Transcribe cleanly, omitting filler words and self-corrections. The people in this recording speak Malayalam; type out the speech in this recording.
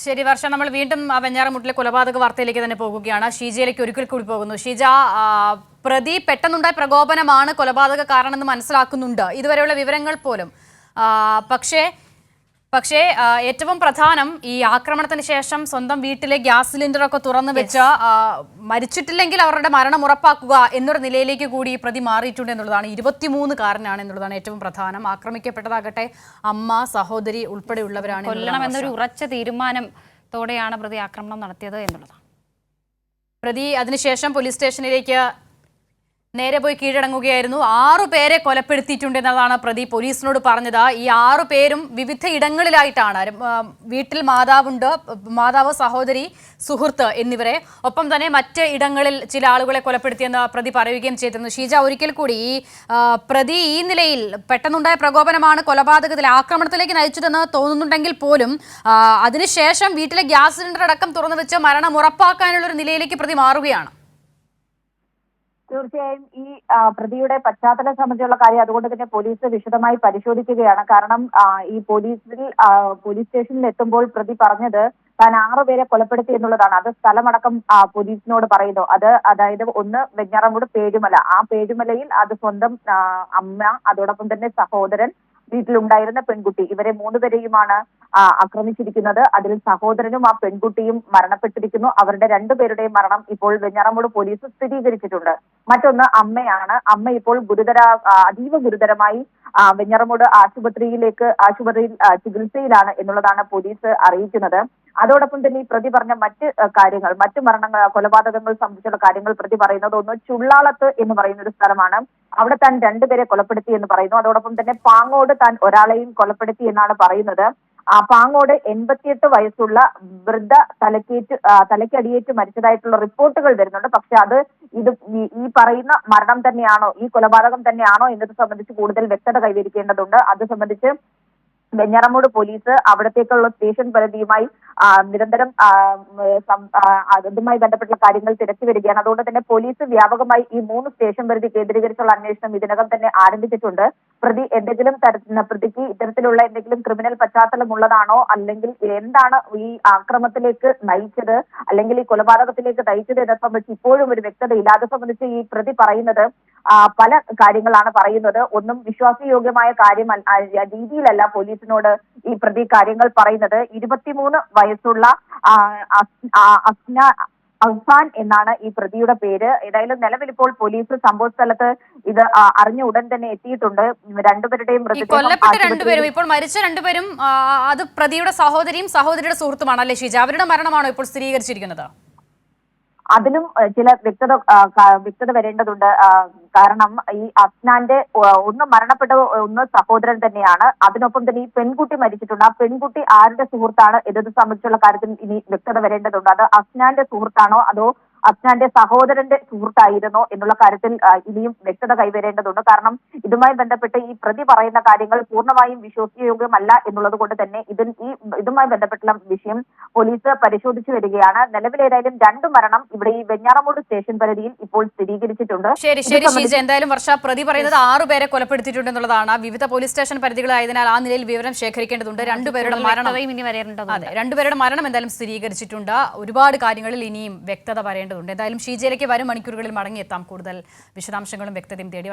ശരി വർഷ, നമ്മൾ വീണ്ടും വെഞ്ഞാറമൂട്ടിലെ കൊലപാതക വാർത്തയിലേക്ക് തന്നെ പോകുകയാണ്. ഷീജയിലേക്ക് ഒരിക്കൽ കൂടി പോകുന്നു. ഷീജ, പ്രതി പെട്ടെന്നുണ്ടായ പ്രകോപനമാണ് കൊലപാതക കാരണമെന്ന് മനസ്സിലാക്കുന്നുണ്ട്, ഇതുവരെയുള്ള വിവരങ്ങൾ പോലും. പക്ഷേ ഏറ്റവും പ്രധാനം, ഈ ആക്രമണത്തിന് ശേഷം സ്വന്തം വീട്ടിലെ ഗ്യാസ് സിലിണ്ടറൊക്കെ തുറന്നു വെച്ച് മരിച്ചിട്ടില്ലെങ്കിൽ അവരുടെ മരണം ഉറപ്പാക്കുക എന്നൊരു നിലയിലേക്ക് കൂടി പ്രതി മാറിയിട്ടുണ്ട് എന്നുള്ളതാണ്. 23-കാരനാണ് എന്നുള്ളതാണ് ഏറ്റവും പ്രധാനം. ആക്രമിക്കപ്പെട്ടതാകട്ടെ അമ്മ, സഹോദരി ഉൾപ്പെടെയുള്ളവരാണ്. കൊല്ലണമെന്നൊരു ഉറച്ച തീരുമാനത്തോടെയാണ് പ്രതി ആക്രമണം നടത്തിയത് എന്നുള്ളതാണ്. പ്രതി അതിനുശേഷം പോലീസ് സ്റ്റേഷനിലേക്ക് നേരെ പോയി കീഴടങ്ങുകയായിരുന്നു. 6 പേരെ കൊലപ്പെടുത്തിയിട്ടുണ്ട് എന്നതാണ് പ്രതി പോലീസിനോട് പറഞ്ഞത്. ഈ 6 പേരും വിവിധ ഇടങ്ങളിലായിട്ടാണ്. വീട്ടിൽ മാതാവുണ്ട്, മാതാവ്, സഹോദരി, സുഹൃത്ത് എന്നിവരെ, ഒപ്പം തന്നെ മറ്റ് ഇടങ്ങളിൽ ചില ആളുകളെ കൊലപ്പെടുത്തിയെന്ന് പ്രതി പറയുകയും ചെയ്തിരുന്നു. ഷീജ, ഒരിക്കൽ കൂടി ഈ പ്രതി ഈ നിലയിൽ പെട്ടെന്നുണ്ടായ പ്രകോപനമാണ് കൊലപാതകത്തിൽ ആക്രമണത്തിലേക്ക് നയിച്ചതെന്ന് തോന്നുന്നുണ്ടെങ്കിൽ പോലും അതിനുശേഷം വീട്ടിലെ ഗ്യാസ് സിലിണ്ടർ അടക്കം തുറന്നു വെച്ച് മരണം ഉറപ്പാക്കാനുള്ള ഒരു നിലയിലേക്ക് പ്രതി മാറുകയാണ്. തീർച്ചയായും ഈ പ്രതിയുടെ പശ്ചാത്തലം സംബന്ധിച്ചുള്ള കാര്യം അതുകൊണ്ട് തന്നെ പോലീസ് വിശദമായി പരിശോധിക്കുകയാണ്. കാരണം ഈ പോലീസ് സ്റ്റേഷനിൽ എത്തുമ്പോൾ പ്രതി പറഞ്ഞത് താൻ 6 പേരെ കൊലപ്പെടുത്തി എന്നുള്ളതാണ്. അത് സ്ഥലമടക്കം പോലീസിനോട് പറയുന്നു. അതായത് ഒന്ന് വെഞ്ഞാറമൂട് പേഴുമല, ആ പേഴുമലയിൽ അത് സ്വന്തം അമ്മ, അതോടൊപ്പം തന്നെ സഹോദരൻ, വീട്ടിലുണ്ടായിരുന്ന പെൺകുട്ടി, ഇവരെ 3 പേരെയുമാണ് ആക്രമിച്ചിരിക്കുന്നത്. അതിൽ സഹോദരനും ആ പെൺകുട്ടിയും മരണപ്പെട്ടിരിക്കുന്നു. അവരുടെ 2 പേരുടെയും മരണം ഇപ്പോൾ വെഞ്ഞാറമൂട് പോലീസ് സ്ഥിരീകരിച്ചിട്ടുണ്ട്. മറ്റൊന്ന് അമ്മയാണ്. അമ്മ ഇപ്പോൾ അതീവ ഗുരുതരമായി വെഞ്ഞാറമൂട് ആശുപത്രിയിൽ ചികിത്സയിലാണ് എന്നുള്ളതാണ് പോലീസ് അറിയിക്കുന്നത്. അതോടൊപ്പം തന്നെ ഈ പ്രതി പറഞ്ഞ മറ്റ് കൊലപാതകങ്ങൾ സംബന്ധിച്ചുള്ള കാര്യങ്ങൾ പ്രതി പറയുന്നത്, ഒന്ന് ചുള്ളാളത്ത് എന്ന് പറയുന്ന ഒരു സ്ഥലമാണ്, അവിടെ താൻ 2 പേരെ കൊലപ്പെടുത്തി എന്ന് പറയുന്നു. അതോടൊപ്പം തന്നെ പാങ്ങോട് താൻ ഒരാളെയും കൊലപ്പെടുത്തി എന്നാണ് പറയുന്നത്. പാങ്ങോട് 88 വയസ്സുള്ള വൃദ്ധ തലയ്ക്കടിയേറ്റ് മരിച്ചതായിട്ടുള്ള റിപ്പോർട്ടുകൾ വരുന്നുണ്ട്. പക്ഷെ ഈ പറയുന്ന മരണം തന്നെയാണോ, ഈ കൊലപാതകം തന്നെയാണോ എന്നത് സംബന്ധിച്ച് കൂടുതൽ വ്യക്തത കൈവരിക്കേണ്ടതുണ്ട്. അത് സംബന്ധിച്ച് വെഞ്ഞാറമൂട് പോലീസ് അവിടത്തേക്കുള്ള സ്റ്റേഷൻ പരിധിയുമായി നിരന്തരം അതുമായി ബന്ധപ്പെട്ട കാര്യങ്ങൾ തിരക്കി വരികയാണ്. അതുകൊണ്ട് തന്നെ പോലീസ് വ്യാപകമായി ഈ 3 സ്റ്റേഷൻ പരിധി കേന്ദ്രീകരിച്ചുള്ള അന്വേഷണം ഇതിനകം തന്നെ ആരംഭിച്ചിട്ടുണ്ട്. പ്രതിക്ക് ഇത്തരത്തിലുള്ള എന്തെങ്കിലും ക്രിമിനൽ പശ്ചാത്തലം ഉള്ളതാണോ, അല്ലെങ്കിൽ എന്താണ് ഈ ആക്രമണത്തിലേക്ക് നയിച്ചത്, അല്ലെങ്കിൽ ഈ കൊലപാതകത്തിലേക്ക് നയിച്ചത് എന്നെ സംബന്ധിച്ച് ഇപ്പോഴും ഒരു വ്യക്തതയില്ല. അത് സംബന്ധിച്ച് ഈ പ്രതി പറയുന്നത് പല കാര്യങ്ങളാണ് പറയുന്നത്. ഒന്നും വിശ്വാസയോഗ്യമായ രീതിയിലല്ല പോലീസിനോട് ഈ പ്രതി കാര്യങ്ങൾ പറയുന്നത്. 23 വയസ്സുള്ള അഫ്സാൻ എന്നാണ് ഈ പ്രതിയുടെ പേര്. ഏതായാലും നിലവിൽ ഇപ്പോൾ പോലീസ് സംഭവ സ്ഥലത്ത് ഇത് അറിഞ്ഞ ഉടൻ തന്നെ എത്തിയിട്ടുണ്ട്. 2 പേരുടെയും കൊല്ലപ്പെട്ട 2 പേരും, ഇപ്പോൾ മരിച്ച 2 പേരും അത് പ്രതിയുടെ സഹോദരിയും സഹോദരിയുടെ സുഹൃത്തുമാണ് അല്ലേ ഷീജ? അവരുടെ മരണമാണോ ഇപ്പോൾ സ്ഥിരീകരിച്ചിരിക്കുന്നത്? അതിലും ചില വ്യക്തത വരേണ്ടതുണ്ട്. കാരണം ഈ അഫ്നാന്റെ ഒന്ന് മരണപ്പെട്ട ഒന്ന് സഹോദരൻ തന്നെയാണ്. അതിനൊപ്പം തന്നെ ഈ പെൺകുട്ടി മരിച്ചിട്ടുണ്ട്. ആ പെൺകുട്ടി ആരുടെ സുഹൃത്താണ് എന്നത് സംബന്ധിച്ചുള്ള കാര്യത്തിൽ ഇനി വ്യക്തത വരേണ്ടതുണ്ട്. അത് അഫ്നാന്റെ സുഹൃത്താണോ അതോ അഫ്നാന്റെ സഹോദരന്റെ സുഹൃത്തായിരുന്നോ എന്നുള്ള കാര്യത്തിൽ ഇനിയും വ്യക്തത കൈവരേണ്ടതുണ്ട്. കാരണം ഇതുമായി ബന്ധപ്പെട്ട് ഈ പ്രതി പറയുന്ന കാര്യങ്ങൾ പൂർണ്ണമായും വിശ്വസയോഗ്യമല്ല എന്നുള്ളത് കൊണ്ട് തന്നെ ഇതുമായി ബന്ധപ്പെട്ടുള്ള വിഷയം പോലീസ് പരിശോധിച്ചു വരികയാണ്. നിലവിലേതായാലും 2 മരണം ഇവിടെ ഈ വെഞ്ഞാറമൂട് സ്റ്റേഷൻ പരിധിയിൽ ഇപ്പോൾ സ്ഥിരീകരിച്ചിട്ടുണ്ട്. ശരി ഷീജ, എന്തായാലും വർഷ, പ്രതി പറയുന്നത് 6 പേരെ കൊലപ്പെടുത്തിയിട്ടുണ്ട് എന്നുള്ളതാണ്. വിവിധ പോലീസ് സ്റ്റേഷൻ പരിധികളായതിനാൽ ആ നിലയിൽ വിവരം ശേഖരിക്കേണ്ടതുണ്ട്. 2 പേരുടെ മരണം ഇനി വരേണ്ടതുണ്ട്. അതെ, 2 പേരുടെ മരണം എന്തായാലും സ്ഥിരീകരിച്ചിട്ടുണ്ട്. ഒരുപാട് കാര്യങ്ങളിൽ ഇനിയും വ്യക്തത വരേണ്ടതുണ്ട്. എന്തായാലും ഷീജയിലേക്ക് വരും മണിക്കൂറുകളിൽ മടങ്ങിയെത്താം കൂടുതൽ വിശദാംശങ്ങളും വ്യക്തതയും തേടി.